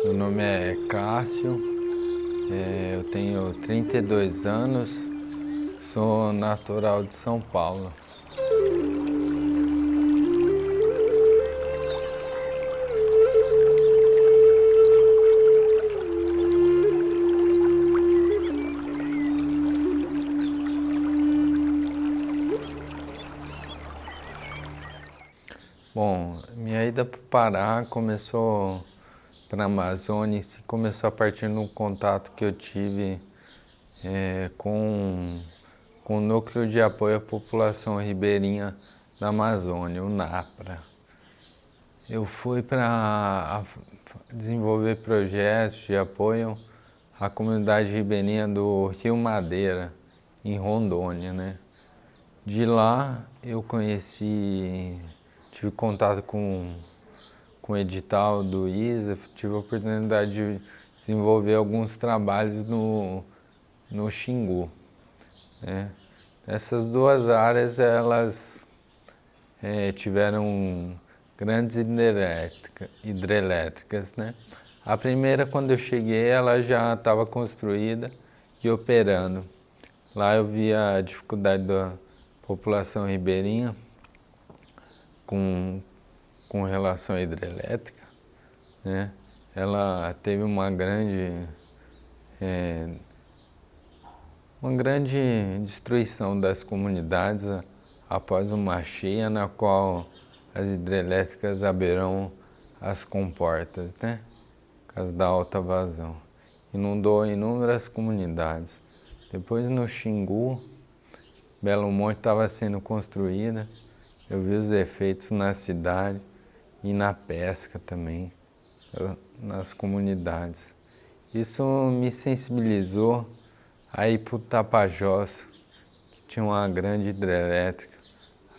Meu nome é Cássio, eu tenho 32 anos, sou natural de São Paulo. Bom, minha ida para o Pará começou para a Amazônia, começou a partir de um contato que eu tive com o Núcleo de Apoio à População Ribeirinha da Amazônia, o NAPRA. Eu fui para desenvolver projetos de apoio à comunidade ribeirinha do Rio Madeira, em Rondônia, né? De lá eu tive contato com o edital do ISA, tive a oportunidade de desenvolver alguns trabalhos no Xingu, né? Essas duas áreas, elas tiveram grandes hidrelétricas, né? A primeira, quando eu cheguei, ela já estava construída e operando. Lá eu vi a dificuldade da população ribeirinha com relação à hidrelétrica, né? Ela teve uma grande destruição das comunidades após uma cheia na qual as hidrelétricas abriram as comportas, né? Por causa da alta vazão. Inundou inúmeras comunidades. Depois no Xingu, Belo Monte estava sendo construída. Eu vi os efeitos na cidade e na pesca também, nas comunidades. Isso me sensibilizou a ir para o Tapajós, que tinha uma grande hidrelétrica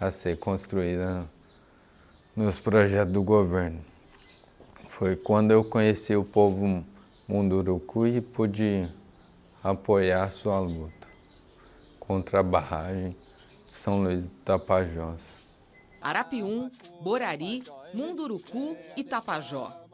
a ser construída nos projetos do governo. Foi quando eu conheci o povo Munduruku e pude apoiar sua luta contra a barragem de São Luís do Tapajós. Arapiuns, Borari, Munduruku e Tapajó.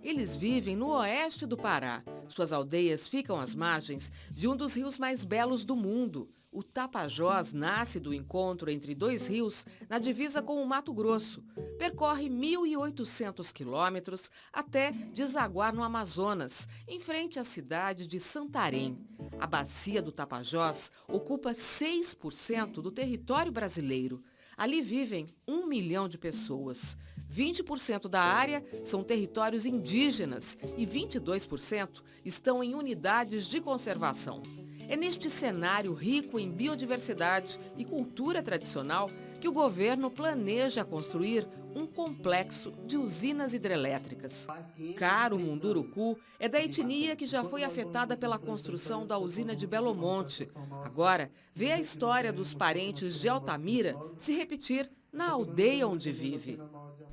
Eles vivem no oeste do Pará. Suas aldeias ficam às margens de um dos rios mais belos do mundo. O Tapajós nasce do encontro entre dois rios na divisa com o Mato Grosso. Percorre 1.800 quilômetros até desaguar no Amazonas, em frente à cidade de Santarém. A bacia do Tapajós ocupa 6% do território brasileiro. Ali vivem 1 milhão de pessoas. 20% da área são territórios indígenas e 22% estão em unidades de conservação. É neste cenário rico em biodiversidade e cultura tradicional que o governo planeja construir um complexo de usinas hidrelétricas. Caro Munduruku é da etnia que já foi afetada pela construção da usina de Belo Monte. Agora, vê a história dos parentes de Altamira se repetir na aldeia onde vive.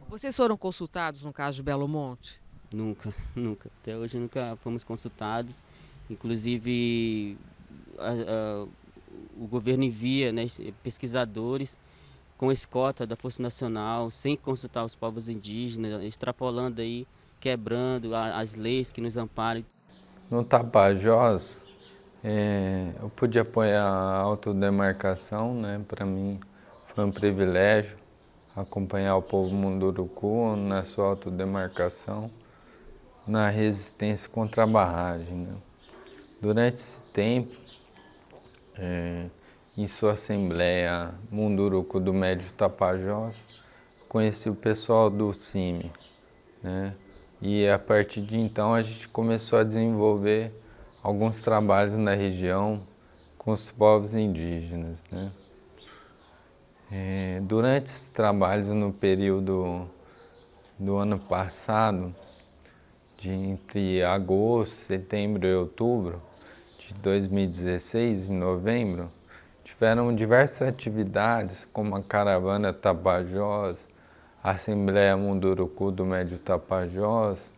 Vocês foram consultados no caso de Belo Monte? Nunca, nunca. Até hoje nunca fomos consultados. Inclusive, a- o governo envia, né, pesquisadores com escolta da Força Nacional, sem consultar os povos indígenas, extrapolando aí, quebrando as leis que nos amparam. No Tapajós, eu pude apoiar a autodemarcação, né? Para mim foi um privilégio acompanhar o povo Munduruku na sua autodemarcação, na resistência contra a barragem, né? Durante esse tempo, em sua assembleia Munduruku do Médio Tapajós, conheci o pessoal do CIMI, né? E a partir de então a gente começou a desenvolver alguns trabalhos na região com os povos indígenas, né? Durante esses trabalhos, no período do ano passado, entre agosto, setembro e outubro de 2016, em novembro, tiveram diversas atividades, como a Caravana Tapajós, a Assembleia Munduruku do Médio Tapajós,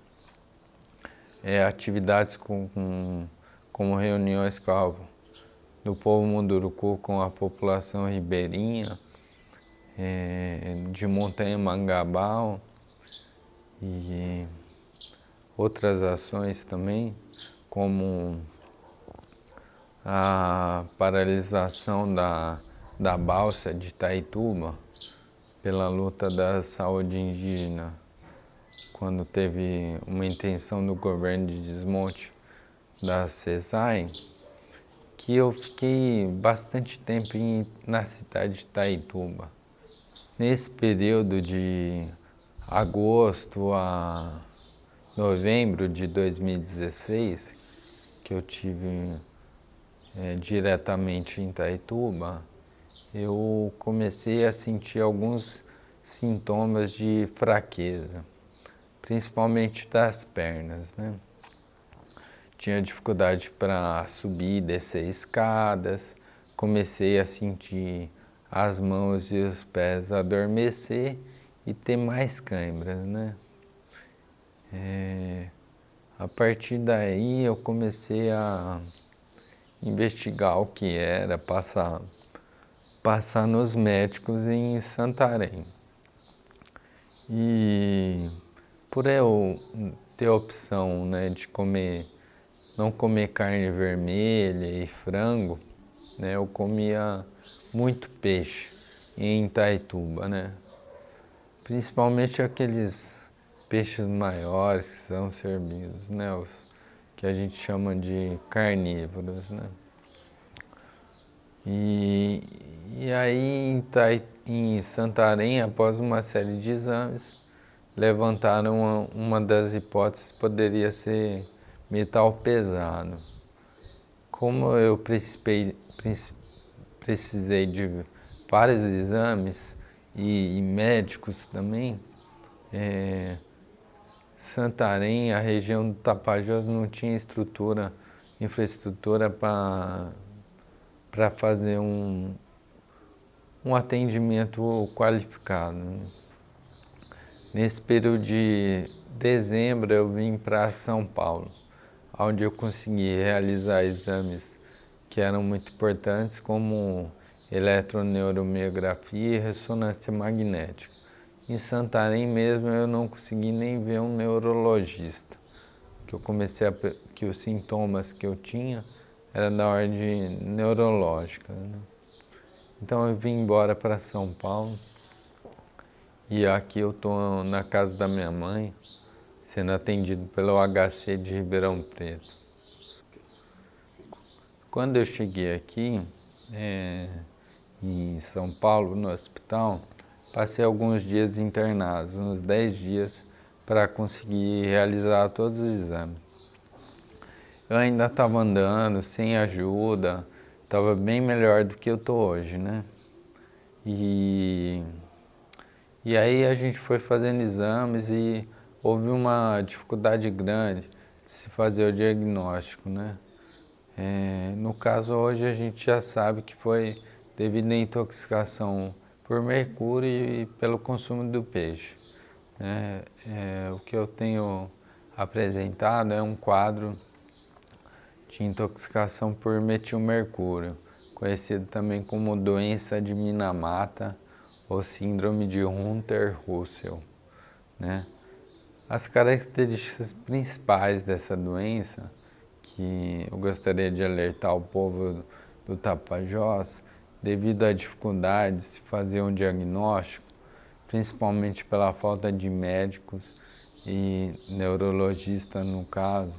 atividades como reuniões do povo Munduruku com a população ribeirinha, de Montanha Mangabal e outras ações também, como a paralisação da balsa de Itaituba pela luta da saúde indígena, quando teve uma intenção do governo de desmonte da CESAI, que eu fiquei bastante tempo na cidade de Itaituba. Nesse período de agosto a novembro de 2016, que eu tive diretamente em Itaituba, eu comecei a sentir alguns sintomas de fraqueza, principalmente das pernas, né? Tinha dificuldade para subir e descer escadas, comecei a sentir as mãos e os pés adormecer e ter mais câimbras, né? A partir daí eu comecei a investigar o que era, passar nos médicos em Santarém. E por eu ter a opção, né, de não comer carne vermelha e frango, né, eu comia muito peixe em Itaituba, né? Principalmente aqueles peixes maiores que são servidos, né, os que a gente chama de carnívoros, né? E aí em Santarém, após uma série de exames, levantaram uma das hipóteses poderia ser metal pesado. Como eu precisei de vários exames e médicos também, Santarém, a região do Tapajós não tinha infraestrutura para fazer um atendimento qualificado, né? Nesse período de dezembro eu vim para São Paulo, onde eu consegui realizar exames que eram muito importantes, como eletroneuromiografia e ressonância magnética. Em Santarém mesmo eu não consegui nem ver um neurologista, que os sintomas que eu tinha eram da ordem neurológica, né? Então eu vim embora para São Paulo e aqui eu estou na casa da minha mãe, sendo atendido pelo HC de Ribeirão Preto. Quando eu cheguei aqui, em São Paulo, no hospital, passei alguns dias internados, uns 10 dias, para conseguir realizar todos os exames. Eu ainda estava andando, sem ajuda, estava bem melhor do que eu estou hoje, né? E aí a gente foi fazendo exames e houve uma dificuldade grande de se fazer o diagnóstico, né? No caso hoje a gente já sabe que foi devido à intoxicação por mercúrio e pelo consumo do peixe, né? O que eu tenho apresentado é um quadro de intoxicação por metilmercúrio, conhecido também como doença de Minamata ou síndrome de Hunter-Russell, né? As características principais dessa doença, que eu gostaria de alertar o povo do Tapajós, devido à dificuldade de se fazer um diagnóstico, principalmente pela falta de médicos e neurologistas no caso,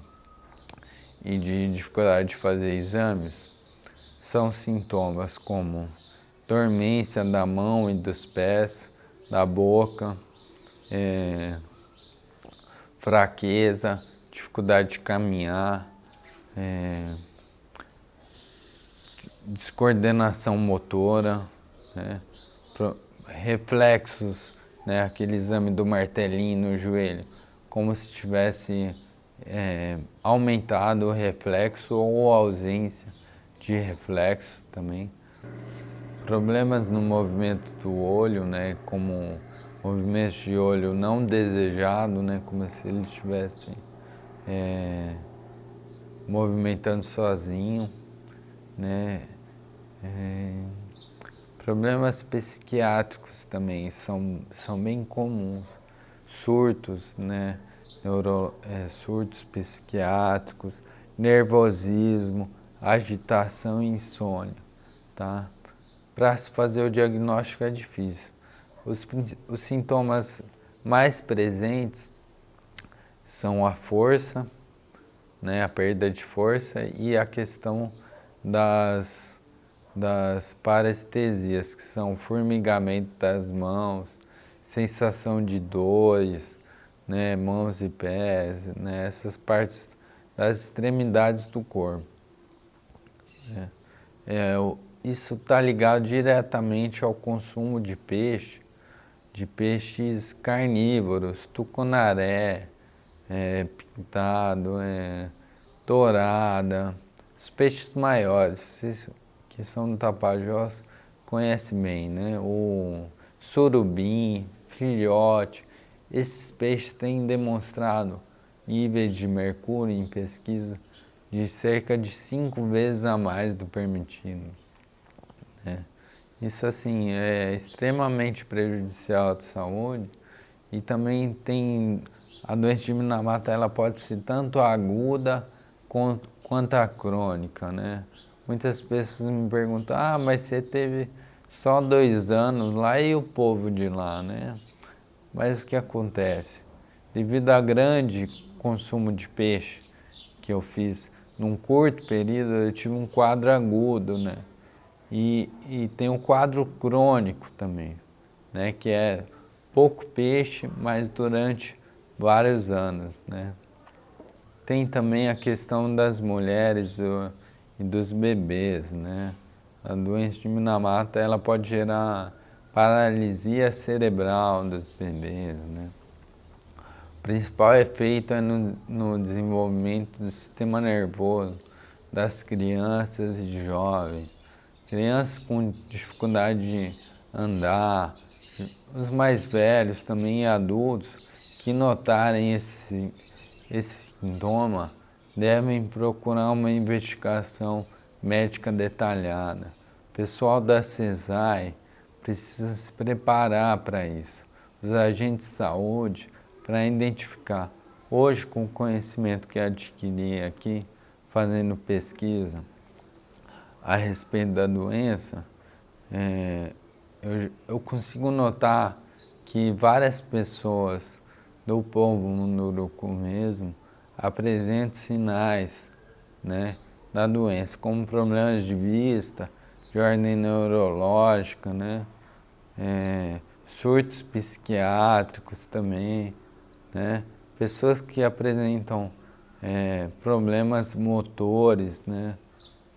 e de dificuldade de fazer exames, são sintomas como dormência da mão e dos pés, da boca, fraqueza, dificuldade de caminhar, descoordenação motora, né? Reflexos, né? Aquele exame do martelinho no joelho, como se tivesse aumentado o reflexo ou ausência de reflexo também. Problemas no movimento do olho, né? Como movimentos de olho não desejado, né? Como se ele estivesse movimentando sozinho, né? Problemas psiquiátricos também são bem comuns, surtos, né? surtos psiquiátricos, nervosismo, agitação e insônia, tá? Para se fazer o diagnóstico é difícil. Os sintomas mais presentes são a força, né, a perda de força e a questão das parestesias, que são o formigamento das mãos, sensação de dores, né, mãos e pés, né, essas partes das extremidades do corpo. Isso está ligado diretamente ao consumo de peixes carnívoros, tucunaré, pintado, dourada, os peixes maiores, vocês que são do Tapajós conhecem bem, né? O surubim, filhote, esses peixes têm demonstrado níveis de mercúrio em pesquisa de cerca de 5 vezes a mais do permitido, né? Isso assim é extremamente prejudicial à saúde e também tem a doença de Minamata, ela pode ser tanto aguda quanto a crônica, né? Muitas pessoas me perguntam, mas você teve só 2 anos lá e o povo de lá, né? Mas o que acontece? Devido ao grande consumo de peixe que eu fiz num curto período, eu tive um quadro agudo, né? E tem um quadro crônico também, né? Que é pouco peixe, mas durante vários anos, né? Tem também a questão das mulheres e dos bebês, né? A doença de Minamata, ela pode gerar paralisia cerebral dos bebês, né? O principal efeito é no desenvolvimento do sistema nervoso das crianças e jovens. Crianças com dificuldade de andar, os mais velhos também e adultos que notarem esse sintoma devem procurar uma investigação médica detalhada. O pessoal da CESAI precisa se preparar para isso. Os agentes de saúde para identificar. Hoje, com o conhecimento que adquiri aqui, fazendo pesquisa a respeito da doença, eu consigo notar que várias pessoas do povo Munduruku mesmo apresentam sinais, né, da doença, como problemas de vista, de ordem neurológica, né, surtos psiquiátricos também, né, pessoas que apresentam problemas motores, né,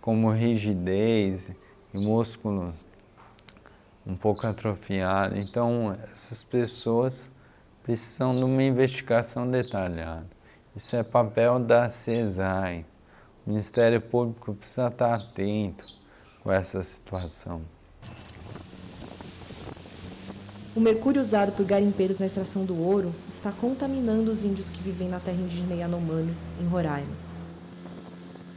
como rigidez e músculos um pouco atrofiados. Então, essas pessoas precisam de uma investigação detalhada. Isso é papel da CESAI. O Ministério Público precisa estar atento com essa situação. O mercúrio usado por garimpeiros na extração do ouro está contaminando os índios que vivem na terra indígena Yanomami, em Roraima.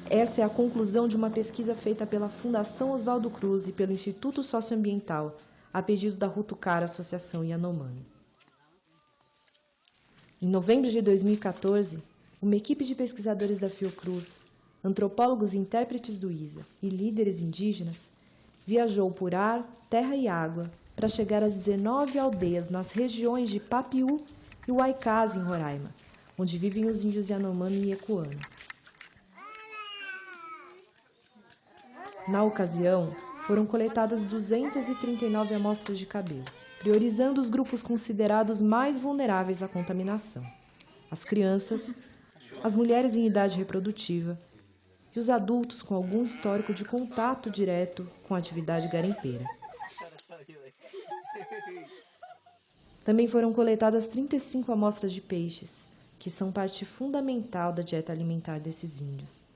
Essa é a conclusão de uma pesquisa feita pela Fundação Oswaldo Cruz e pelo Instituto Socioambiental, a pedido da Rutucara Associação Yanomami. Em novembro de 2014, uma equipe de pesquisadores da Fiocruz, antropólogos e intérpretes do ISA e líderes indígenas viajou por ar, terra e água para chegar às 19 aldeias nas regiões de Papiú e Waikasi, em Roraima, onde vivem os índios Yanomami e Ecuana. Na ocasião, foram coletadas 239 amostras de cabelo, priorizando os grupos considerados mais vulneráveis à contaminação: as crianças, as mulheres em idade reprodutiva e os adultos com algum histórico de contato direto com a atividade garimpeira. Também foram coletadas 35 amostras de peixes, que são parte fundamental da dieta alimentar desses índios.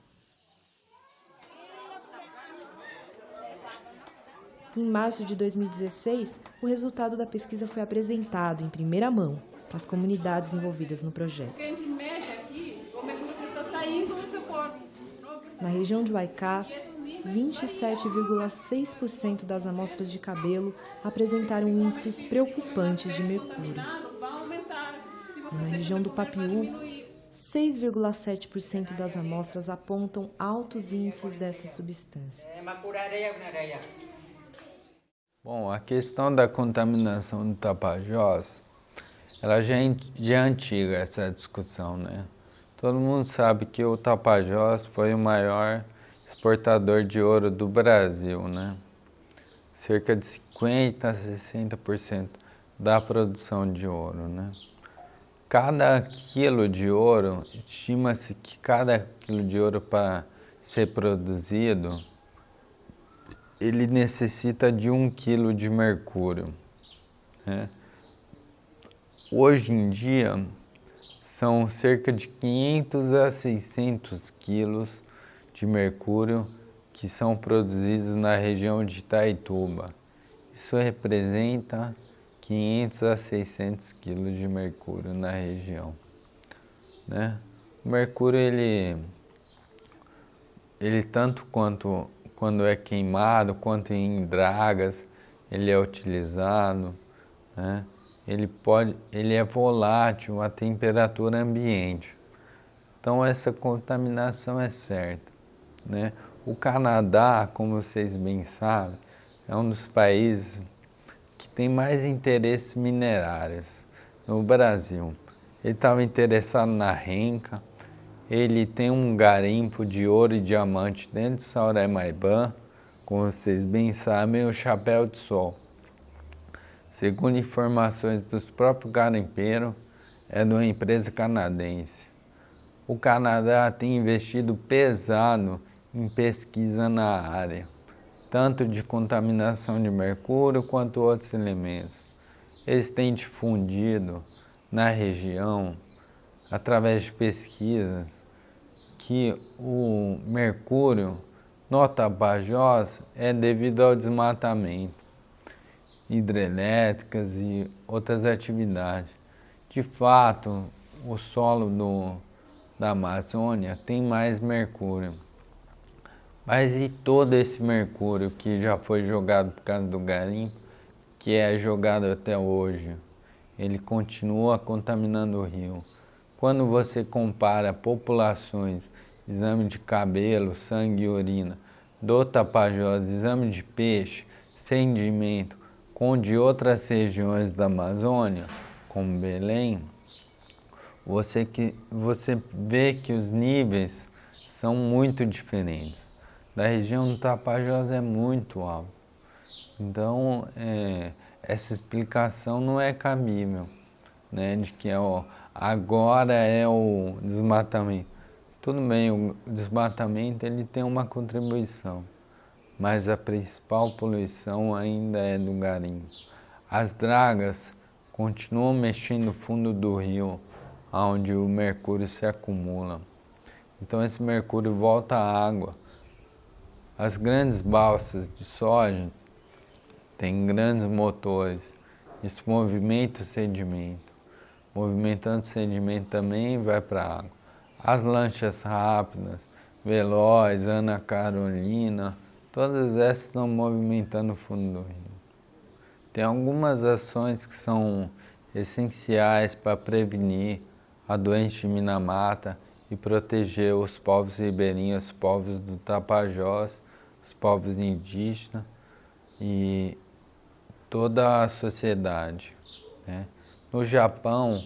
Em março de 2016, o resultado da pesquisa foi apresentado em primeira mão para as comunidades envolvidas no projeto. Na região de Waikasi, 27,6% das amostras de cabelo apresentaram índices preocupantes de mercúrio. na região do Papiú, 6,7% das amostras apontam altos índices dessa substância. Bom, a questão da contaminação do Tapajós, ela já é antiga, essa discussão, né? Todo mundo sabe que o Tapajós foi o maior exportador de ouro do Brasil, né? Cerca de 50% a 60% da produção de ouro, né? Cada quilo de ouro, estima-se que cada quilo de ouro para ser produzido, ele necessita de 1 quilo de mercúrio, né? Hoje em dia, são cerca de 500 a 600 quilos de mercúrio que são produzidos na região de Itaituba. Isso representa 500 a 600 quilos de mercúrio na região, né? O mercúrio, ele tanto quando é queimado, quanto em dragas, ele é utilizado, né? Ele é volátil à temperatura ambiente. Então essa contaminação é certa, né? O Canadá, como vocês bem sabem, é um dos países que tem mais interesses minerários no Brasil. Ele estava interessado na Renca, ele tem um garimpo de ouro e diamante dentro de Sauré-Maibã, como vocês bem sabem, o Chapéu de Sol. Segundo informações dos próprios garimpeiros, é de uma empresa canadense. O Canadá tem investido pesado em pesquisa na área, tanto de contaminação de mercúrio quanto outros elementos. Eles têm difundido na região, através de pesquisas, que o mercúrio no Tapajós é devido ao desmatamento, hidrelétricas e outras atividades. De fato, o solo da Amazônia tem mais mercúrio. Mas e todo esse mercúrio que já foi jogado por causa do garimpo, que é jogado até hoje? Ele continua contaminando o rio. Quando você compara populações, exame de cabelo, sangue e urina do Tapajós, exame de peixe, sedimento, com de outras regiões da Amazônia, como Belém, você vê que os níveis são muito diferentes. Da região do Tapajós é muito alto. Então, essa explicação não é cabível, né, de que agora é o desmatamento. Tudo bem, o desmatamento ele tem uma contribuição, mas a principal poluição ainda é do garimpo. As dragas continuam mexendo no fundo do rio, onde o mercúrio se acumula. Então esse mercúrio volta à água. As grandes balsas de soja têm grandes motores, isso movimenta o sedimento. Movimentando o sedimento também vai para a água. As lanchas rápidas, Veloz, Ana Carolina, todas essas estão movimentando o fundo do rio. Tem algumas ações que são essenciais para prevenir a doença de Minamata e proteger os povos ribeirinhos, os povos do Tapajós, os povos indígenas e toda a sociedade, né? No Japão,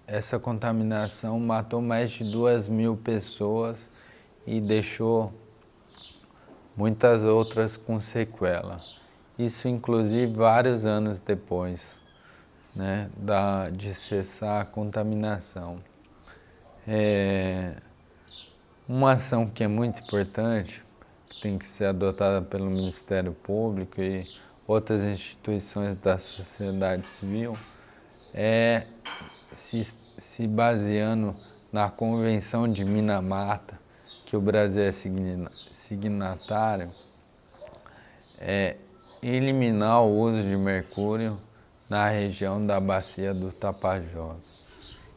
essa contaminação matou mais de 2.000 pessoas e deixou muitas outras com sequela. Isso inclusive vários anos depois, né, de cessar a contaminação. Uma ação que é muito importante, que tem que ser adotada pelo Ministério Público e outras instituições da sociedade civil, se baseando na Convenção de Minamata, que o Brasil é signatário, eliminar o uso de mercúrio na região da bacia do Tapajós.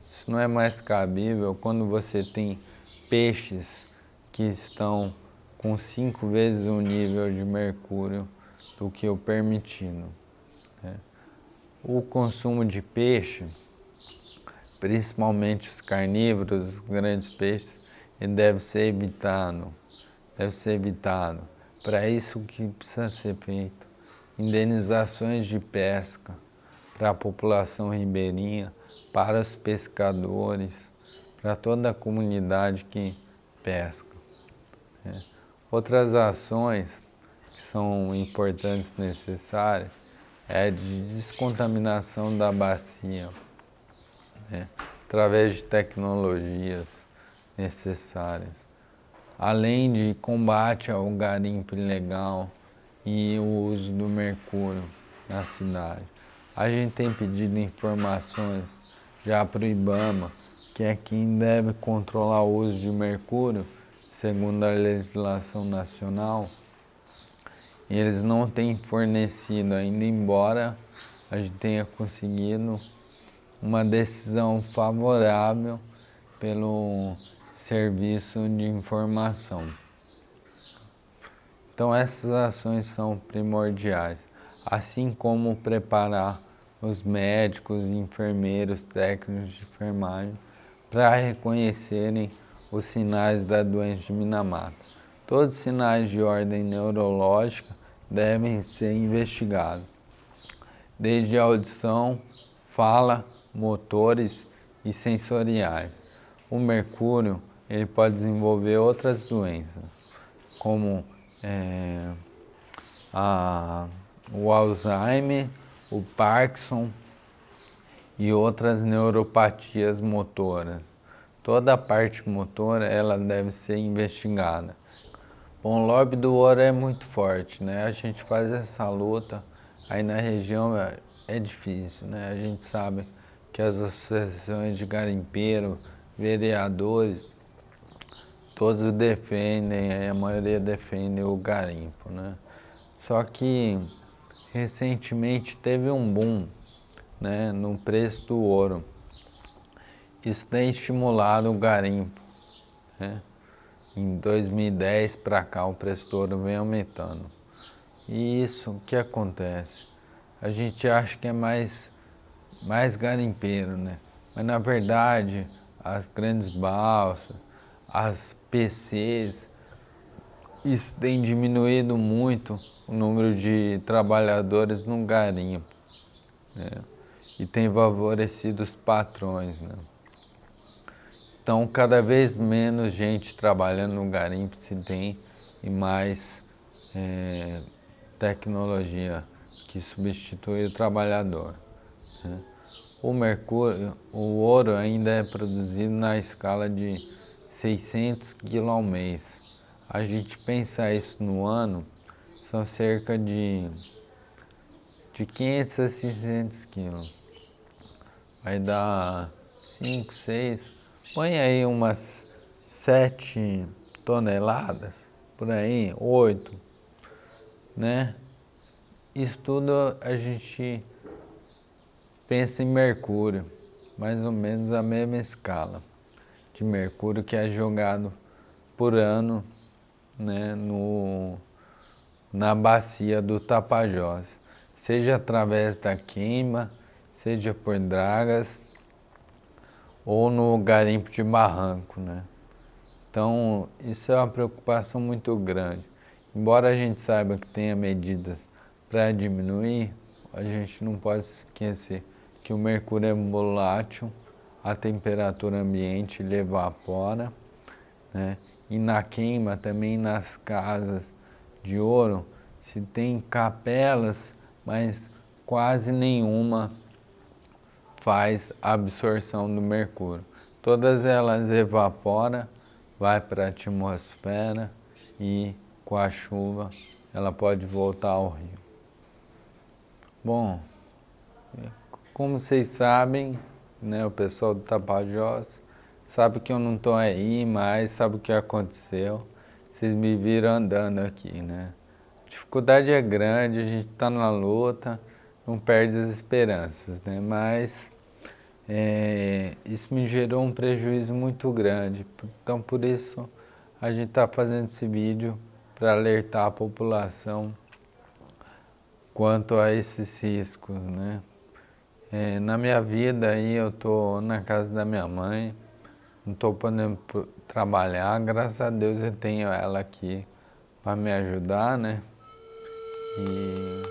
Isso não é mais cabível quando você tem peixes que estão com 5 vezes o nível de mercúrio do que o permitido, né? O consumo de peixe principalmente os carnívoros, os grandes peixes, ele deve ser evitado. Deve ser evitado. Para isso, o que precisa ser feito? Indenizações de pesca para a população ribeirinha, para os pescadores, para toda a comunidade que pesca. Outras ações que são importantes e necessárias é de descontaminação da bacia, através de tecnologias necessárias, além de combate ao garimpo ilegal e o uso do mercúrio na cidade. A gente tem pedido informações já para o IBAMA, que é quem deve controlar o uso de mercúrio, segundo a legislação nacional, e eles não têm fornecido ainda, embora a gente tenha conseguido uma decisão favorável pelo serviço de informação. Então essas ações são primordiais, assim como preparar os médicos, enfermeiros, técnicos de enfermagem para reconhecerem os sinais da doença de Minamata. Todos os sinais de ordem neurológica devem ser investigados, desde audição, fala, motores e sensoriais. O mercúrio ele pode desenvolver outras doenças, como o Alzheimer, o Parkinson e outras neuropatias motoras. Toda a parte motora ela deve ser investigada. Bom, o lobby do ouro é muito forte, né? A gente faz essa luta, aí na região é difícil, né? A gente sabe que as associações de garimpeiro, vereadores, todos defendem, a maioria defende o garimpo, né? Só que recentemente teve um boom, né, no preço do ouro. Isso tem estimulado o garimpo, né? Em 2010 para cá o preço do ouro vem aumentando. E isso, o que acontece? A gente acha que é mais garimpeiro, né? Mas na verdade as grandes balsas, as PCs, isso tem diminuído muito o número de trabalhadores no garimpo, né? E tem favorecido os patrões, né? Então, cada vez menos gente trabalhando no garimpo se tem e mais tecnologia que substitui o trabalhador, né? O mercúrio, o ouro ainda é produzido na escala de 600 quilos ao mês. A gente pensar isso no ano, são cerca de 500 a 600 quilos. Vai dar 5, 6, põe aí umas 7 toneladas, por aí, 8, né? Isso tudo a gente pensa em mercúrio, mais ou menos a mesma escala de mercúrio que é jogado por ano, né, na bacia do Tapajós, seja através da queima, seja por dragas ou no garimpo de barranco, né? Então isso é uma preocupação muito grande. Embora a gente saiba que tenha medidas para diminuir, a gente não pode esquecer que o mercúrio é volátil, a temperatura ambiente ele evapora, né? E na queima, também nas casas de ouro, se tem capelas, mas quase nenhuma faz absorção do mercúrio. Todas elas evaporam, vai para a atmosfera e com a chuva ela pode voltar ao rio. Bom, como vocês sabem, né, o pessoal do Tapajós sabe que eu não estou aí mais, sabe o que aconteceu. Vocês me viram andando aqui, né? A dificuldade é grande, a gente está na luta, não perde as esperanças, né? Mas isso me gerou um prejuízo muito grande. Então por isso a gente está fazendo esse vídeo para alertar a população quanto a esses riscos, né? Na minha vida aí eu tô na casa da minha mãe, não tô podendo trabalhar, graças a Deus eu tenho ela aqui para me ajudar, né? E